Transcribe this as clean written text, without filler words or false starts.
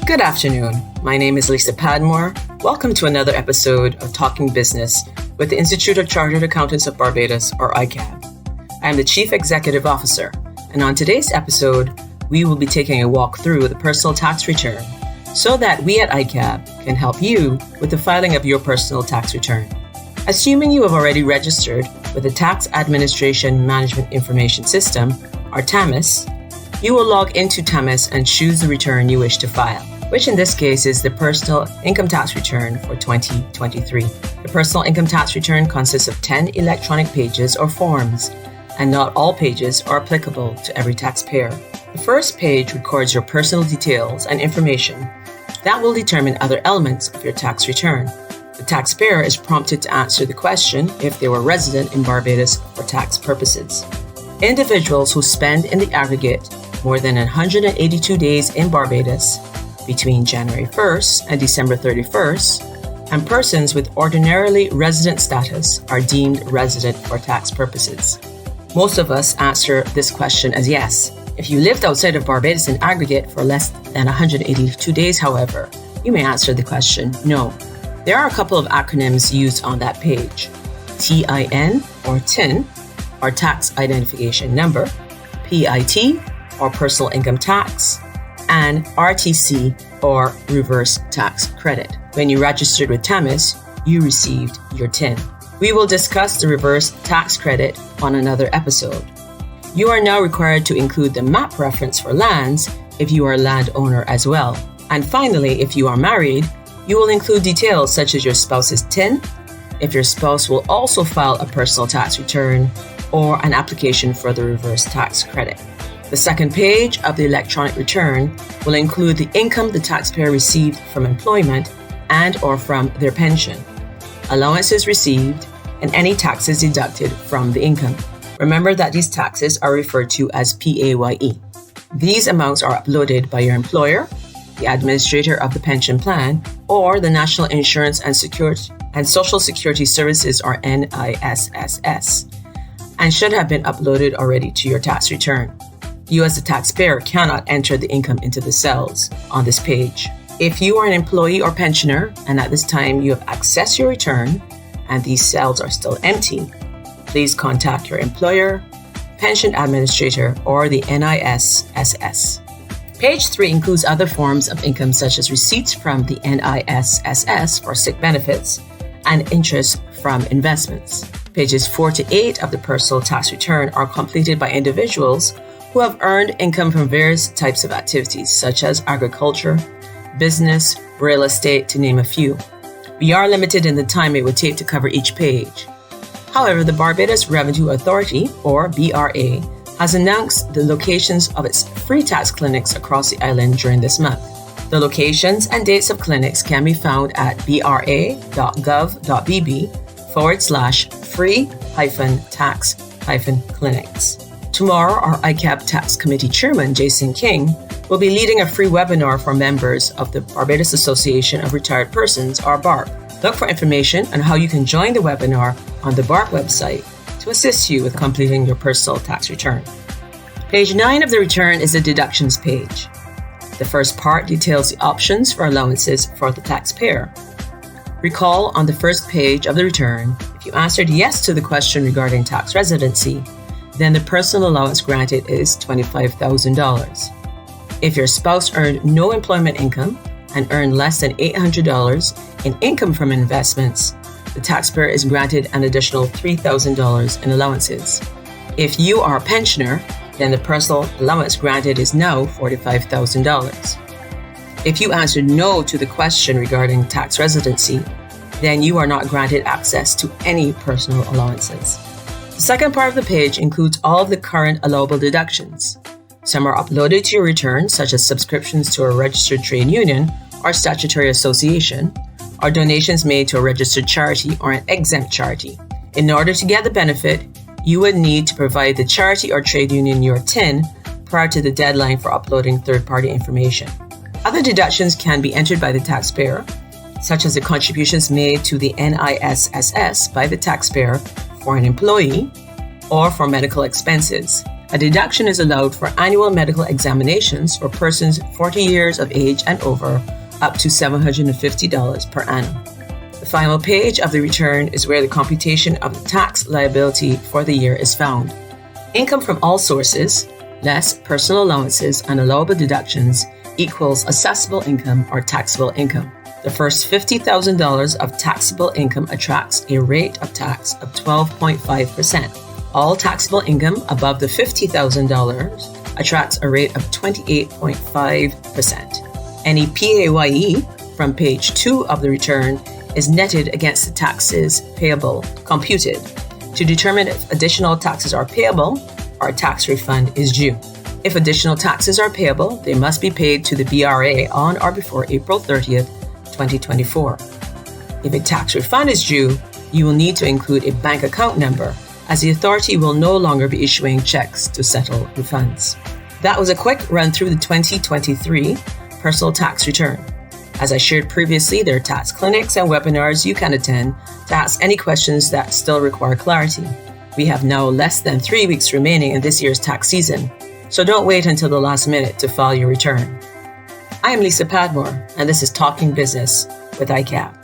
Good afternoon. My name is Lisa Padmore. Welcome to another episode of Talking Business with the Institute of Chartered Accountants of Barbados, or ICAB. I am the Chief Executive Officer, and on today's episode, we will be taking a walk through the personal tax return so that we at ICAB can help you with the filing of your personal tax return. Assuming you have already registered with the Tax Administration Management Information System, or TAMIS, you will log into TAMIS and choose the return you wish to file, which in this case is the Personal Income Tax Return for 2023. The Personal Income Tax Return consists of 10 electronic pages or forms, and not all pages are applicable to every taxpayer. The first page records your personal details and information that will determine other elements of your tax return. The taxpayer is prompted to answer the question if they were resident in Barbados for tax purposes. Individuals who spend in the aggregate more than 182 days in Barbados between January 1st and December 31st, and persons with ordinarily resident status are deemed resident for tax purposes. Most of us answer this question as yes. If you lived outside of Barbados in aggregate for less than 182 days, however, you may answer the question no. There are a couple of acronyms used on that page: TIN or TIN, or Tax Identification Number, PIT, or Personal Income Tax, and RTC, or Reverse Tax Credit. When you registered with TAMIS, you received your TIN. We will discuss the Reverse Tax Credit on another episode. You are now required to include the map reference for lands if you are a landowner as well. And finally, if you are married, you will include details such as your spouse's TIN, if your spouse will also file a personal tax return, or an application for the Reverse Tax Credit. The second page of the electronic return will include the income the taxpayer received from employment and or from their pension, allowances received, and any taxes deducted from the income. Remember that these taxes are referred to as PAYE. These amounts are uploaded by your employer, the administrator of the pension plan, or the National Insurance and Social Security Services, or NISSS, and should have been uploaded already to your tax return. You as the taxpayer cannot enter the income into the cells on this page. If you are an employee or pensioner and at this time you have accessed your return and these cells are still empty, please contact your employer, pension administrator, or the NISSS. Page 3 includes other forms of income such as receipts from the NISSS for sick benefits and interest from investments. Pages 4 to 8 of the personal tax return are completed by individuals who have earned income from various types of activities such as agriculture, business, real estate, to name a few. We are limited in the time it would take to cover each page. However, the Barbados Revenue Authority, or BRA, has announced the locations of its free tax clinics across the island during this month. The locations and dates of clinics can be found at bra.gov.bb/free-tax-clinics. Tomorrow, our ICAB Tax Committee Chairman, Jason King, will be leading a free webinar for members of the Barbados Association of Retired Persons, or BARP. Look for information on how you can join the webinar on the BARP website to assist you with completing your personal tax return. Page 9 of the return is the deductions page. The first part details the options for allowances for the taxpayer. Recall on the first page of the return, if you answered yes to the question regarding tax residency, then the personal allowance granted is $25,000. If your spouse earned no employment income and earned less than $800 in income from investments, the taxpayer is granted an additional $3,000 in allowances. If you are a pensioner, then the personal allowance granted is now $45,000. If you answered no to the question regarding tax residency, then you are not granted access to any personal allowances. The second part of the page includes all of the current allowable deductions. Some are uploaded to your return, such as subscriptions to a registered trade union or statutory association, or donations made to a registered charity or an exempt charity. In order to get the benefit, you would need to provide the charity or trade union your TIN prior to the deadline for uploading third-party information. Other deductions can be entered by the taxpayer, such as the contributions made to the NISSS by the taxpayer for an employee or for medical expenses, A deduction is allowed for annual medical examinations for persons 40 years of age and over, up to $750 per annum. The final page of the return is where the computation of the tax liability for the year is found. Income from all sources, less personal allowances and allowable deductions, equals assessable income or taxable income. The first $50,000 of taxable income attracts a rate of tax of 12.5%. All taxable income above the $50,000 attracts a rate of 28.5%. Any PAYE from page 2 of the return is netted against the taxes payable, computed. To determine if additional taxes are payable or a tax refund is due. If additional taxes are payable, they must be paid to the BRA on or before April 30th, 2024. If a tax refund is due, you will need to include a bank account number, as the authority will no longer be issuing checks to settle refunds. That was a quick run through the 2023 personal tax return. As I shared previously, there are tax clinics and webinars you can attend to ask any questions that still require clarity. We have now less than 3 weeks remaining in this year's tax season, so don't wait until the last minute to file your return. I am Lisa Padmore, and this is Talking Business with ICAB.